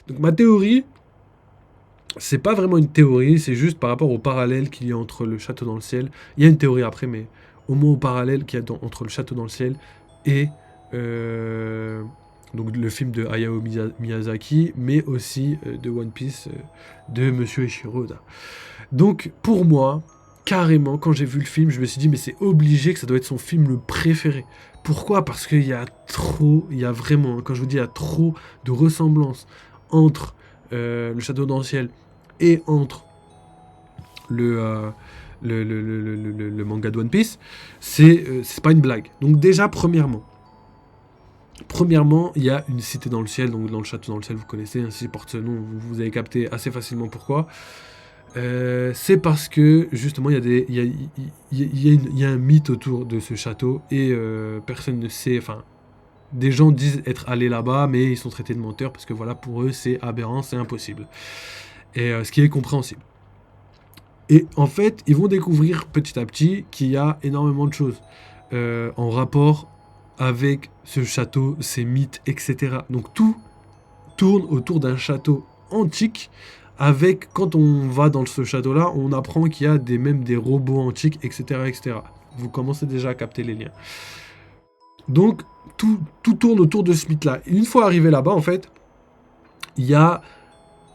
Donc ma théorie, c'est pas vraiment une théorie, c'est juste par rapport au parallèle qu'il y a entre le château dans le ciel. Il y a une théorie après, mais au moins au parallèle qu'il y a entre le château dans le ciel et euh, donc le film de Hayao Miyazaki, mais aussi de One Piece de Monsieur Eiichiro Oda. Donc pour moi, carrément, quand j'ai vu le film, je me suis dit mais c'est obligé que ça doit être son film le préféré. Pourquoi? Parce qu'il y a trop, il y a vraiment, quand je vous dis il y a trop de ressemblances entre le château dans le ciel et entre le, euh, le manga de One Piece, c'est pas une blague. Donc déjà, premièrement, il y a une cité dans le ciel, donc dans le château dans le ciel, vous connaissez, hein, si porte ce nom, vous avez capté assez facilement pourquoi. C'est parce que justement il y a un mythe autour de ce château et personne ne sait, enfin des gens disent être allés là-bas mais ils sont traités de menteurs parce que voilà pour eux c'est aberrant, c'est impossible. Et ce qui est compréhensible. Et en fait, ils vont découvrir petit à petit qu'il y a énormément de choses en rapport avec ce château, ses mythes, etc. Donc tout tourne autour d'un château antique avec, quand on va dans ce château-là, on apprend qu'il y a même des robots antiques, etc., etc. Vous commencez déjà à capter les liens. Donc tout tourne autour de ce mythe-là. Une fois arrivé là-bas, en fait, il y a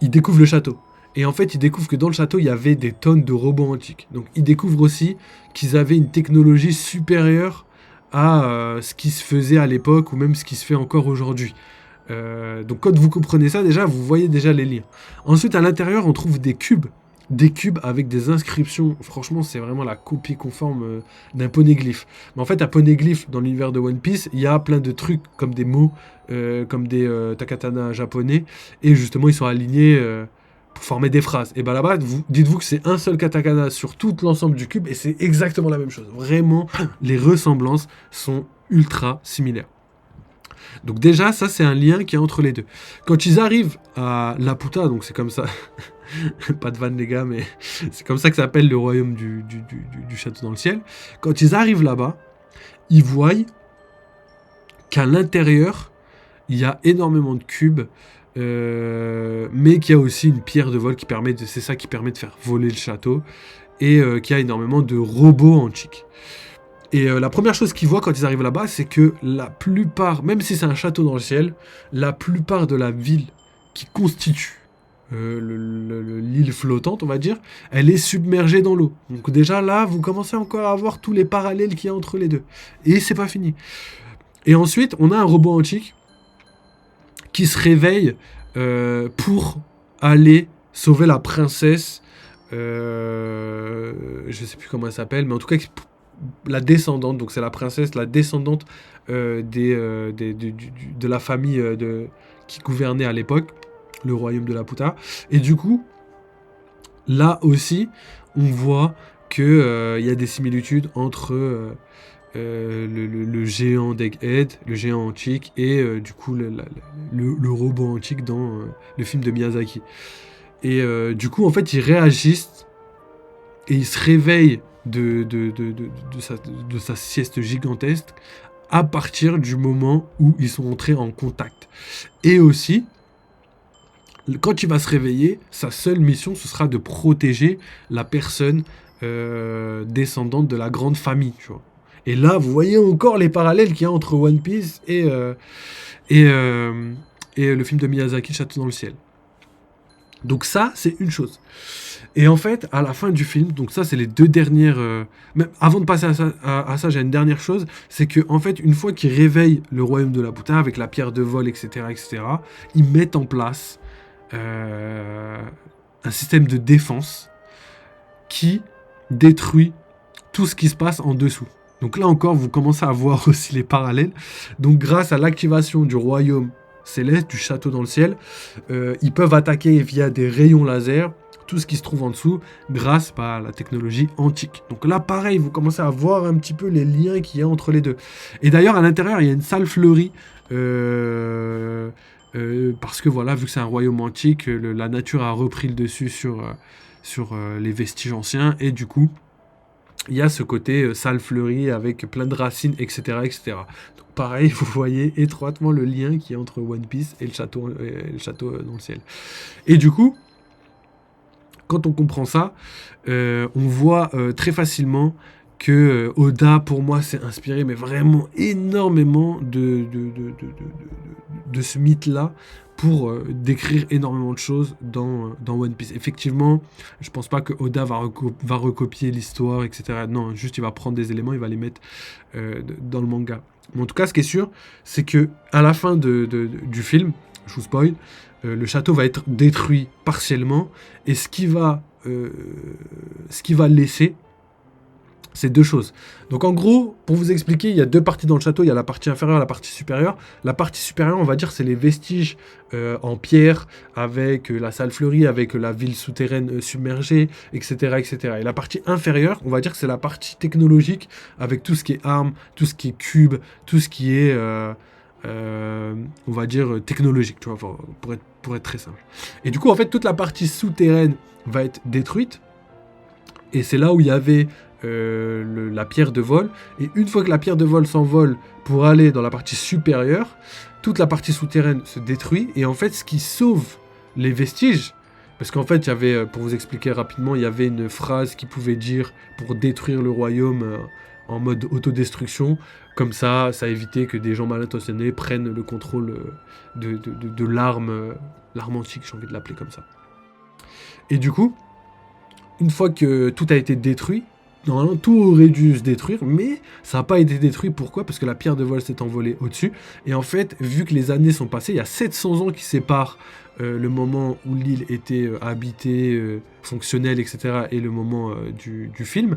il découvre le château. Et en fait, il découvre que dans le château, il y avait des tonnes de robots antiques. Donc, il découvre aussi qu'ils avaient une technologie supérieure à ce qui se faisait à l'époque ou même ce qui se fait encore aujourd'hui. Donc, quand vous comprenez ça, déjà, vous voyez déjà les liens. Ensuite, à l'intérieur, on trouve des cubes. Des cubes avec des inscriptions. Franchement, c'est vraiment la copie conforme d'un poneglyphe. Mais en fait, un poneglyphe, dans l'univers de One Piece, il y a plein de trucs comme des mots, comme des takatana japonais. Et justement, ils sont alignés pour former des phrases. Et ben là-bas, dites-vous que c'est un seul katakana sur tout l'ensemble du cube et c'est exactement la même chose. Vraiment, les ressemblances sont ultra similaires. Donc déjà, ça c'est un lien qui est entre les deux. Quand ils arrivent à Laputa, donc c'est comme ça, pas de vanne les gars, mais c'est comme ça que ça s'appelle le royaume du château dans le ciel. Quand ils arrivent là-bas, ils voient qu'à l'intérieur, il y a énormément de cubes, mais qu'il y a aussi une pierre de vol qui permet c'est ça qui permet de faire voler le château, et qu'il y a énormément de robots antiques. Et la première chose qu'ils voient quand ils arrivent là-bas, c'est que la plupart, même si c'est un château dans le ciel, la plupart de la ville qui constitue l'île flottante, on va dire, elle est submergée dans l'eau. Donc déjà là, vous commencez encore à voir tous les parallèles qu'il y a entre les deux. Et c'est pas fini. Et ensuite, on a un robot antique qui se réveille pour aller sauver la princesse. Je sais plus comment elle s'appelle, mais en tout cas, la descendante, donc c'est la princesse, la descendante de la famille qui gouvernait à l'époque, le royaume de Laputa. Et du coup, là aussi, on voit qu'il y a des similitudes entre le géant d'Egghead, le géant antique, et du coup le robot antique dans le film de Miyazaki. Et du coup, en fait, ils réagissent et ils se réveillent de sa sieste gigantesque à partir du moment où ils sont entrés en contact. Et aussi, quand il va se réveiller, sa seule mission, ce sera de protéger la personne descendante de la grande famille, tu vois. Et là, vous voyez encore les parallèles qu'il y a entre One Piece et, euh, et le film de Miyazaki, Château dans le ciel. Donc ça, c'est une chose. Et en fait, à la fin du film, donc ça, c'est les deux dernières... même avant de passer à ça, j'ai une dernière chose, c'est que en fait, une fois qu'ils réveillent le royaume de la Laputa avec la pierre de vol, etc., etc., ils mettent en place un système de défense qui détruit tout ce qui se passe en dessous. Donc là encore, vous commencez à voir aussi les parallèles. Donc grâce à l'activation du royaume céleste, du château dans le ciel, ils peuvent attaquer via des rayons laser tout ce qui se trouve en dessous grâce à la technologie antique. Donc là, pareil, vous commencez à voir un petit peu les liens qu'il y a entre les deux. Et d'ailleurs, à l'intérieur, il y a une salle fleurie. Parce que voilà, vu que c'est un royaume antique, la nature a repris le dessus sur les vestiges anciens. Et du coup, il y a ce côté salle fleurie avec plein de racines, etc., etc. Donc pareil, vous voyez étroitement le lien qui est entre One Piece et le château dans le ciel. Et du coup, quand on comprend ça, on voit très facilement que Oda, pour moi, s'est inspiré, mais vraiment énormément de ce mythe-là pour décrire énormément de choses dans One Piece. Effectivement, je pense pas que Oda va recopier l'histoire, etc. Non, juste il va prendre des éléments, il va les mettre dans le manga. Mais en tout cas, ce qui est sûr, c'est que à la fin du film, je vous spoil, le château va être détruit partiellement, et ce qui va laisser, c'est deux choses. Donc en gros, pour vous expliquer, il y a deux parties dans le château, il y a la partie inférieure et la partie supérieure. La partie supérieure, on va dire, c'est les vestiges en pierre, avec la salle fleurie, avec la ville souterraine submergée, etc., etc. Et la partie inférieure, on va dire que c'est la partie technologique, avec tout ce qui est armes, tout ce qui est cubes, tout ce qui est, on va dire, technologique, tu vois, pour être très simple. Et du coup, en fait, toute la partie souterraine va être détruite, et c'est là où il y avait la pierre de vol. Et une fois que la pierre de vol s'envole pour aller dans la partie supérieure, toute la partie souterraine se détruit. Et en fait, ce qui sauve les vestiges, parce qu'en fait, il y avait, pour vous expliquer rapidement, il y avait une phrase qui pouvait dire pour détruire le royaume en mode autodestruction. Comme ça évitait que des gens mal intentionnés prennent le contrôle de l'arme, l'arme antique, j'ai envie de l'appeler comme ça. Et du coup, une fois que tout a été détruit, normalement tout aurait dû se détruire, mais ça n'a pas été détruit. Pourquoi ? Parce que la pierre de vol s'est envolée au-dessus. Et en fait, vu que les années sont passées, il y a 700 ans qui séparent le moment où l'île était habitée, fonctionnelle, etc., et le moment du film.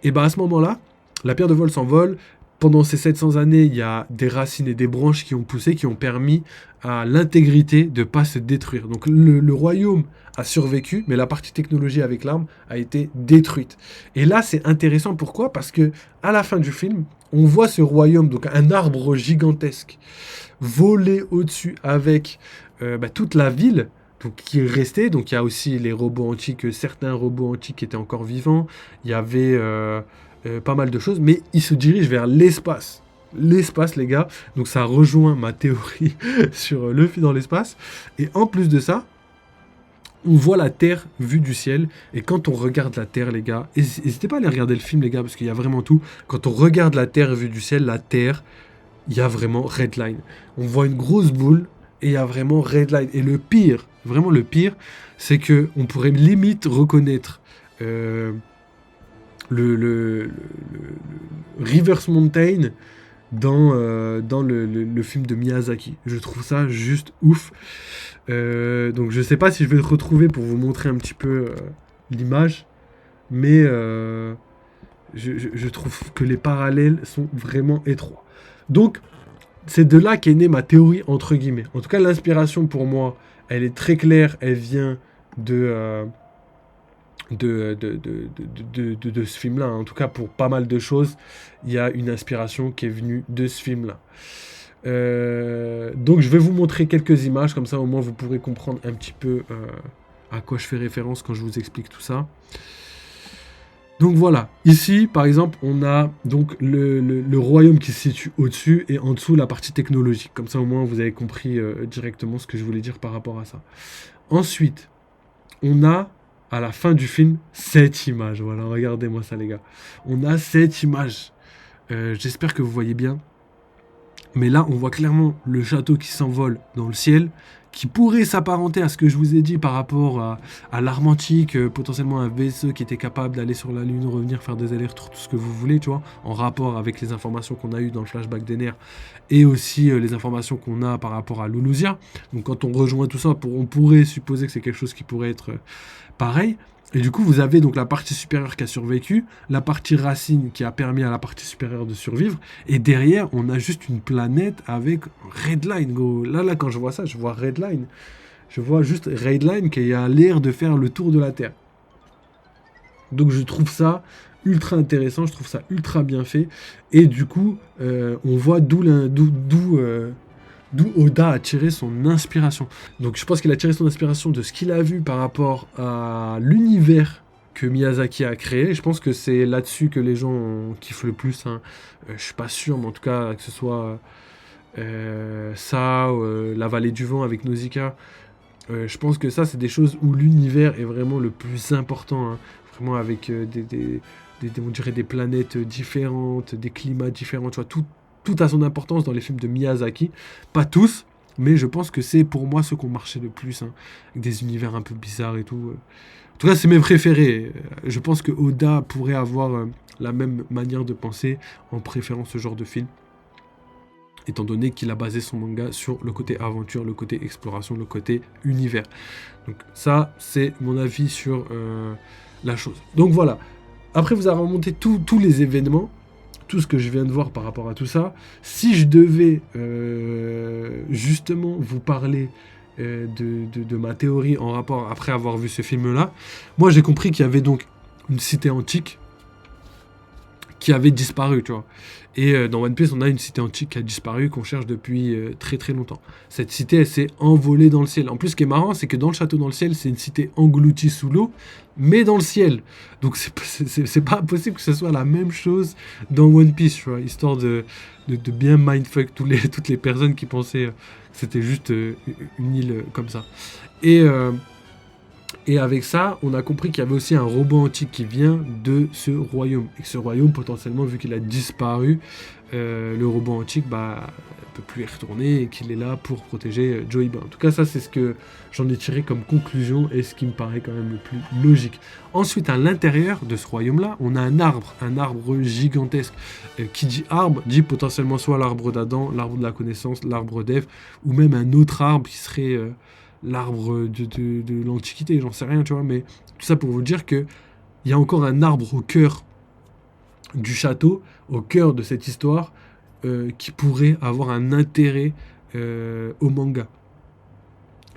Et bien à ce moment-là, la pierre de vol s'envole. Pendant ces 700 années, il y a des racines et des branches qui ont poussé, qui ont permis à l'intégrité de ne pas se détruire. Donc le royaume a survécu, mais la partie technologie avec l'arme a été détruite. Et là, c'est intéressant. Pourquoi ? Parce que à la fin du film, on voit ce royaume, donc un arbre gigantesque, voler au-dessus avec toute la ville, donc, qui est restée. Donc il y a aussi les robots antiques, certains robots antiques qui étaient encore vivants. Il y avait pas mal de choses, mais ils se dirigent vers l'espace. L'espace, les gars. Donc ça rejoint ma théorie sur Luffy dans l'espace. Et en plus de ça, on voit la Terre vue du ciel. Et quand on regarde la Terre, les gars, n'hésitez pas à aller regarder le film, les gars, parce qu'il y a vraiment tout. Quand on regarde la Terre vue du ciel, la Terre, il y a vraiment Redline. On voit une grosse boule et il y a vraiment Redline. Et le pire, vraiment le pire, c'est que on pourrait limite reconnaître le Reverse Mountain dans le film de Miyazaki. Je trouve ça juste ouf. Donc je sais pas si je vais le retrouver pour vous montrer un petit peu l'image, mais je trouve que les parallèles sont vraiment étroits. Donc c'est de là qu'est née ma théorie entre guillemets. En tout cas, l'inspiration pour moi, elle est très claire, elle vient de ce film-là. En tout cas, pour pas mal de choses, il y a une inspiration qui est venue de ce film-là. Donc je vais vous montrer quelques images, comme ça au moins vous pourrez comprendre un petit peu à quoi je fais référence quand je vous explique tout ça. Donc voilà, ici par exemple on a donc le royaume qui se situe au-dessus et en dessous la partie technologique. Comme ça au moins vous avez compris directement ce que je voulais dire par rapport à ça. Ensuite, on a à la fin du film, 7 images. Voilà, regardez-moi ça, les gars. On a 7 images. J'espère que vous voyez bien. Mais là, on voit clairement le château qui s'envole dans le ciel, qui pourrait s'apparenter à ce que je vous ai dit par rapport à l'arme antique, potentiellement un vaisseau qui était capable d'aller sur la Lune, revenir, faire des allers-retours, tout ce que vous voulez, tu vois, en rapport avec les informations qu'on a eues dans le flashback d'Ener, et aussi les informations qu'on a par rapport à Lulusia. Donc quand on rejoint tout ça, on pourrait supposer que c'est quelque chose qui pourrait être pareil. Et du coup, vous avez donc la partie supérieure qui a survécu, la partie racine qui a permis à la partie supérieure de survivre, et derrière, on a juste une planète avec Redline, go. Là, quand je vois ça, je vois Redline. Je vois juste Redline qui a l'air de faire le tour de la Terre. Donc je trouve ça ultra intéressant, je trouve ça ultra bien fait. Et du coup, on voit d'où Oda a tiré son inspiration. Donc je pense qu'il a tiré son inspiration de ce qu'il a vu par rapport à l'univers que Miyazaki a créé. Je pense que c'est là-dessus que les gens kiffent le plus, hein. Je suis pas sûr, mais en tout cas, que ce soit ça, La Vallée du Vent avec Nausicaa, je pense que ça, c'est des choses où l'univers est vraiment le plus important, hein. Vraiment avec on dirait des planètes différentes, des climats différents, tu vois, tout a son importance dans les films de Miyazaki. Pas tous, mais je pense que c'est pour moi ceux qui ont marché le plus, hein, avec des univers un peu bizarres et tout. En tout cas, c'est mes préférés. Je pense que Oda pourrait avoir la même manière de penser en préférant ce genre de film, étant donné qu'il a basé son manga sur le côté aventure, le côté exploration, le côté univers. Donc ça, c'est mon avis sur la chose. Donc voilà. Après vous avez remonté tous les événements, tout ce que je viens de voir par rapport à tout ça. Si je devais justement vous parler de ma théorie en rapport après avoir vu ce film-là, moi j'ai compris qu'il y avait donc une cité antique qui avait disparu, tu vois. Et dans One Piece, on a une cité antique qui a disparu, qu'on cherche depuis très très longtemps. Cette cité, elle s'est envolée dans le ciel. En plus, ce qui est marrant, c'est que dans le château dans le ciel, c'est une cité engloutie sous l'eau, mais dans le ciel. Donc c'est pas possible que ce soit la même chose dans One Piece, tu vois, histoire de bien mindfuck toutes les personnes qui pensaient que c'était juste une île comme ça. Et avec ça, on a compris qu'il y avait aussi un robot antique qui vient de ce royaume. Et que ce royaume, potentiellement, vu qu'il a disparu, le robot antique ne peut plus y retourner et qu'il est là pour protéger Joiba. En tout cas, ça, c'est ce que j'en ai tiré comme conclusion et ce qui me paraît quand même le plus logique. Ensuite, à l'intérieur de ce royaume-là, on a un arbre gigantesque. Qui dit arbre, dit potentiellement soit l'arbre d'Adam, l'arbre de la connaissance, l'arbre d'Ève, ou même un autre arbre qui serait... l'arbre de l'Antiquité, j'en sais rien, tu vois, mais tout ça pour vous dire que il y a encore un arbre au cœur du château, au cœur de cette histoire, qui pourrait avoir un intérêt au manga.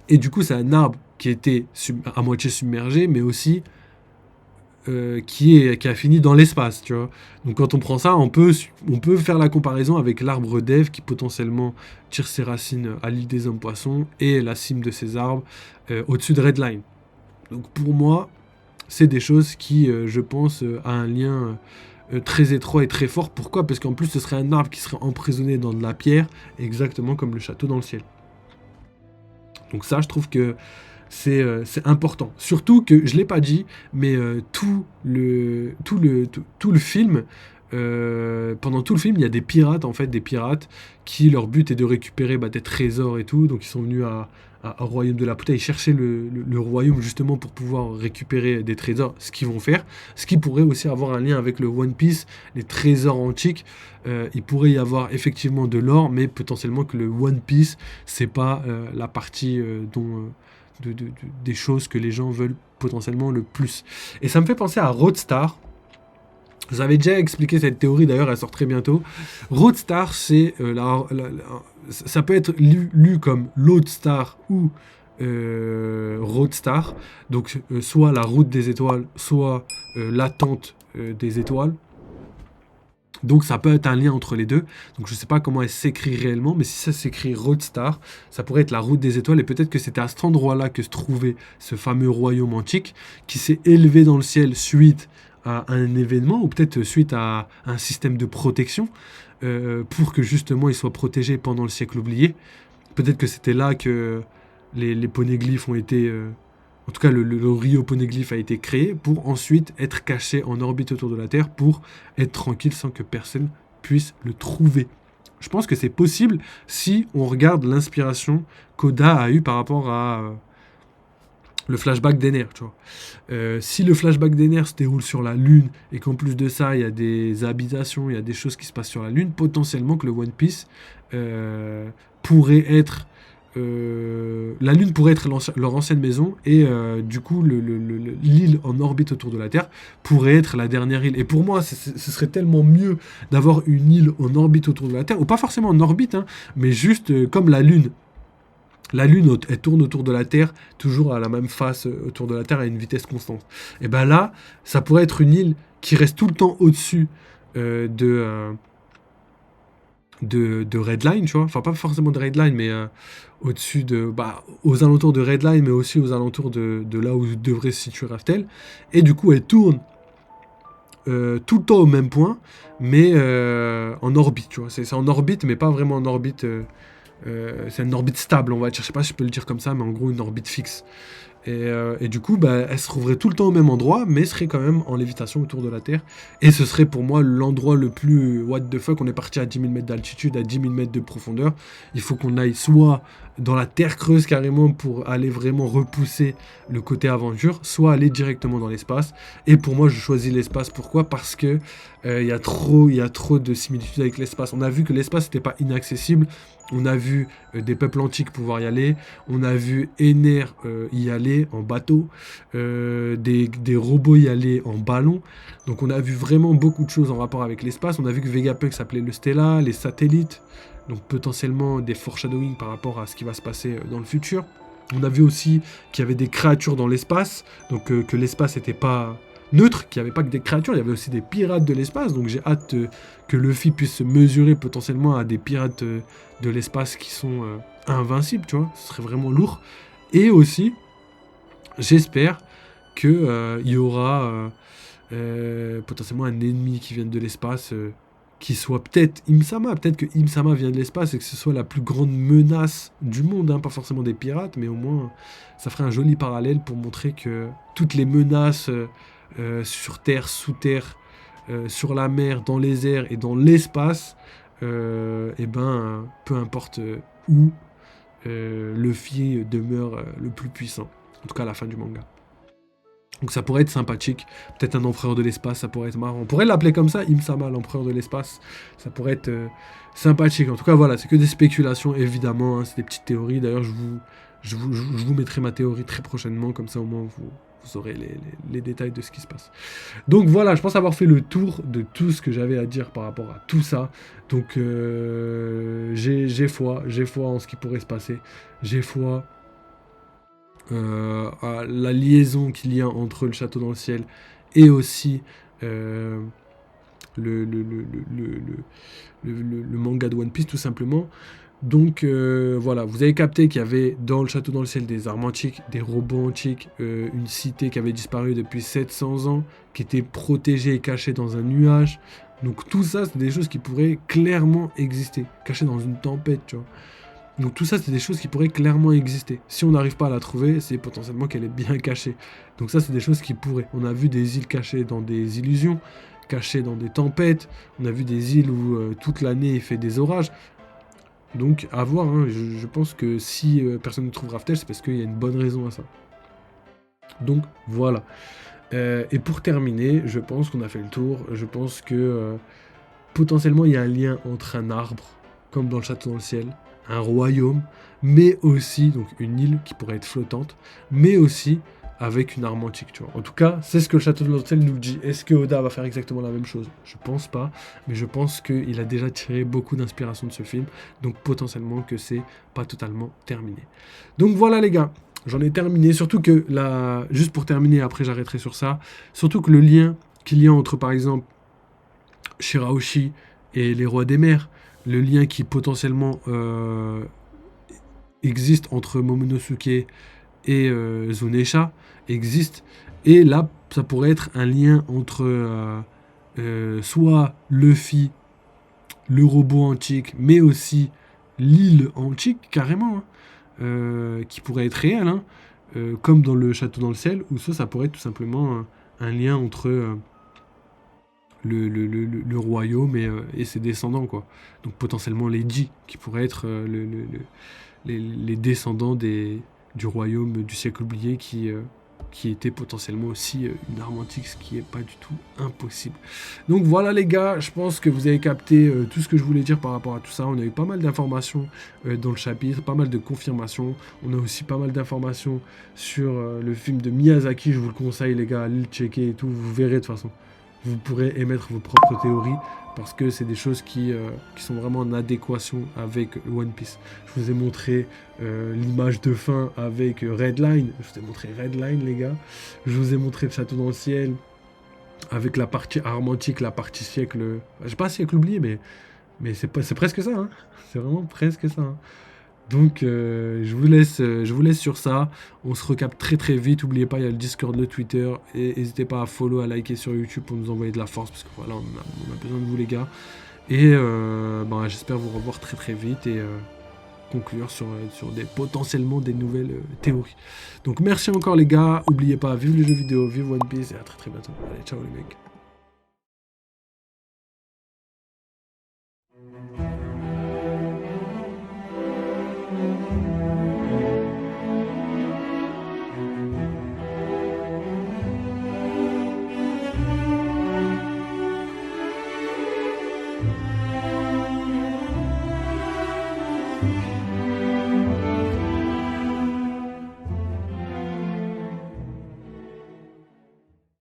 Et du coup, c'est un arbre qui était à moitié submergé, mais aussi qui a fini dans l'espace, tu vois. Donc quand on prend ça, on peut faire la comparaison avec l'arbre d'Ève qui potentiellement tire ses racines à l'île des hommes poissons et la cime de ces arbres au-dessus de Redline. Donc pour moi, c'est des choses qui, je pense, a un lien très étroit et très fort. Pourquoi ? Parce qu'en plus, ce serait un arbre qui serait emprisonné dans de la pierre, exactement comme le château dans le ciel. Donc ça, je trouve que c'est important. Surtout que, je ne l'ai pas dit, mais tout le film, pendant tout le film, il y a des pirates qui, leur but est de récupérer des trésors et tout. Donc ils sont venus au royaume de la Puta, ils cherchaient le royaume justement pour pouvoir récupérer des trésors, ce qu'ils vont faire. Ce qui pourrait aussi avoir un lien avec le One Piece, les trésors antiques. Il pourrait y avoir effectivement de l'or, mais potentiellement que le One Piece, c'est pas la partie des choses que les gens veulent potentiellement le plus. Et ça me fait penser à Roadstar. Vous avez déjà expliqué cette théorie, d'ailleurs, elle sort très bientôt. Roadstar, c'est ça peut être lu comme Lodestar ou Roadstar. Donc, soit la route des étoiles, soit l'attente des étoiles. Donc ça peut être un lien entre les deux. Donc je ne sais pas comment elle s'écrit réellement, mais si ça s'écrit Roadstar, ça pourrait être la route des étoiles. Et peut-être que c'était à cet endroit-là que se trouvait ce fameux royaume antique qui s'est élevé dans le ciel suite à un événement ou peut-être suite à un système de protection pour que justement il soit protégé pendant le siècle oublié. Peut-être que c'était là que les poneglyphes ont été... en tout cas, le Rio Poneglyph a été créé pour ensuite être caché en orbite autour de la Terre pour être tranquille sans que personne puisse le trouver. Je pense que c'est possible si on regarde l'inspiration qu'Oda a eue par rapport à le flashback d'Ener, tu vois. Si le flashback d'Ener se déroule sur la Lune et qu'en plus de ça, il y a des habitations, il y a des choses qui se passent sur la Lune, potentiellement que le One Piece pourrait être... la Lune pourrait être leur ancienne maison et du coup l'île en orbite autour de la Terre pourrait être la dernière île. Et pour moi, ce serait tellement mieux d'avoir une île en orbite autour de la Terre, ou pas forcément en orbite, hein, mais juste comme la Lune. La Lune, elle tourne autour de la Terre, toujours à la même face autour de la Terre à une vitesse constante. Et ben là, ça pourrait être une île qui reste tout le temps au-dessus de Redline, tu vois. Enfin, pas forcément de Redline, mais au-dessus de... Bah, aux alentours de Redline, mais aussi aux alentours de là où devrait se situer Raftel. Et du coup, elle tourne tout le temps au même point, mais en orbite, tu vois. C'est en orbite, mais pas vraiment en orbite... c'est une orbite stable, on va dire. Je sais pas si je peux le dire comme ça, mais en gros, une orbite fixe. Et du coup, bah, elle se trouverait tout le temps au même endroit, mais serait quand même en lévitation autour de la Terre. Et ce serait pour moi l'endroit le plus what the fuck. On est parti à 10 000 mètres d'altitude, à 10 000 mètres de profondeur. Il faut qu'on aille soit dans la Terre creuse carrément pour aller vraiment repousser le côté aventure, soit aller directement dans l'espace. Et pour moi, je choisis l'espace. Pourquoi? Parce que il y a trop de similitudes avec l'espace. On a vu que l'espace n'était pas inaccessible. On a vu des peuples antiques pouvoir y aller. On a vu Ener y aller en bateau. Des robots y aller en ballon. Donc on a vu vraiment beaucoup de choses en rapport avec l'espace. On a vu que Vegapunk s'appelait le Stella, les satellites. Donc potentiellement des foreshadowing par rapport à ce qui va se passer dans le futur. On a vu aussi qu'il y avait des créatures dans l'espace. Donc que l'espace n'était pas neutre, qu'il n'y avait pas que des créatures, il y avait aussi des pirates de l'espace. Donc j'ai hâte que Luffy puisse se mesurer potentiellement à des pirates de l'espace qui sont invincibles, tu vois. Ce serait vraiment lourd. Et aussi, j'espère que il y aura potentiellement un ennemi qui vienne de l'espace, qui soit peut-être Imsama. Peut-être que Imsama vient de l'espace et que ce soit la plus grande menace du monde, hein. Pas forcément des pirates, mais au moins ça ferait un joli parallèle pour montrer que toutes les menaces sur Terre, sous Terre, sur la mer, dans les airs et dans l'espace, et ben, peu importe où, Luffy demeure le plus puissant. En tout cas à la fin du manga. Donc ça pourrait être sympathique. Peut-être un empereur de l'espace, ça pourrait être marrant. On pourrait l'appeler comme ça, Imsama, l'empereur de l'espace. Ça pourrait être sympathique. En tout cas, voilà, c'est que des spéculations, évidemment. Hein, c'est des petites théories. D'ailleurs, je vous mettrai ma théorie très prochainement. Comme ça, au moins, vous aurez les détails de ce qui se passe. Donc voilà, je pense avoir fait le tour de tout ce que j'avais à dire par rapport à tout ça. Donc j'ai foi en ce qui pourrait se passer. J'ai foi à la liaison qu'il y a entre le château dans le ciel et aussi le, le, le, le, le manga de One Piece tout simplement. Donc voilà, vous avez capté qu'il y avait dans le château dans le ciel des armes antiques, des robots antiques, une cité qui avait disparu depuis 700 ans, qui était protégée et cachée dans un nuage. Donc tout ça, c'est des choses qui pourraient clairement exister, cachées dans une tempête, tu vois. Donc tout ça, c'est des choses qui pourraient clairement exister. Si on n'arrive pas à la trouver, c'est potentiellement qu'elle est bien cachée. Donc ça, c'est des choses qui pourraient. On a vu des îles cachées dans des illusions, cachées dans des tempêtes. On a vu des îles où toute l'année il fait des orages. Donc à voir, hein. Je pense que si personne ne trouve Raftel, c'est parce qu'il y a une bonne raison à ça. Donc voilà. Et pour terminer, je pense qu'on a fait le tour. Je pense que potentiellement il y a un lien entre un arbre, comme dans le château dans le ciel, un royaume, mais aussi donc une île qui pourrait être flottante, mais aussi avec une arme antique, tu vois. En tout cas, c'est ce que le château dans le ciel nous dit. Est-ce que Oda va faire exactement la même chose? Je pense pas, mais je pense qu'il a déjà tiré beaucoup d'inspiration de ce film, donc potentiellement que c'est pas totalement terminé. Donc voilà les gars, j'en ai terminé, surtout que là, juste pour terminer, après j'arrêterai sur ça, surtout que le lien qu'il y a entre par exemple Shirahoshi et les rois des mers, le lien qui potentiellement existe entre Momonosuke et Zunesha existe. Et là, ça pourrait être un lien entre soit Luffy, le robot antique, mais aussi l'île antique, carrément, hein, qui pourrait être réelle, hein, comme dans le château dans le ciel, ou ça pourrait être tout simplement un lien entre le royaume et ses descendants, quoi. Donc potentiellement les Ji, qui pourraient être les descendants du royaume du siècle oublié qui était potentiellement aussi une arme antique, ce qui n'est pas du tout impossible. Donc voilà les gars, je pense que vous avez capté tout ce que je voulais dire par rapport à tout ça. On a eu pas mal d'informations dans le chapitre, pas mal de confirmations. On a aussi pas mal d'informations sur le film de Miyazaki. Je vous le conseille les gars, allez le checker et tout, vous verrez de toute façon. Vous pourrez émettre vos propres théories parce que c'est des choses qui sont vraiment en adéquation avec One Piece. Je vous ai montré l'image de fin avec Redline. Je vous ai montré Redline, les gars. Je vous ai montré le château dans le ciel avec la partie arme antique, la partie siècle... Je sais pas siècle oublié, mais Mais c'est presque ça, hein. C'est vraiment presque ça, hein. Donc, je vous laisse sur ça. On se recapte très très vite. N'oubliez pas, il y a le Discord, le Twitter. Et n'hésitez pas à follow, à liker sur YouTube pour nous envoyer de la force. Parce que voilà, on a besoin de vous, les gars. Et j'espère vous revoir très très vite. Et conclure sur potentiellement des nouvelles théories. Donc, merci encore, les gars. N'oubliez pas, vive les jeux vidéo, vive One Piece. Et à très très bientôt. Allez, ciao les mecs.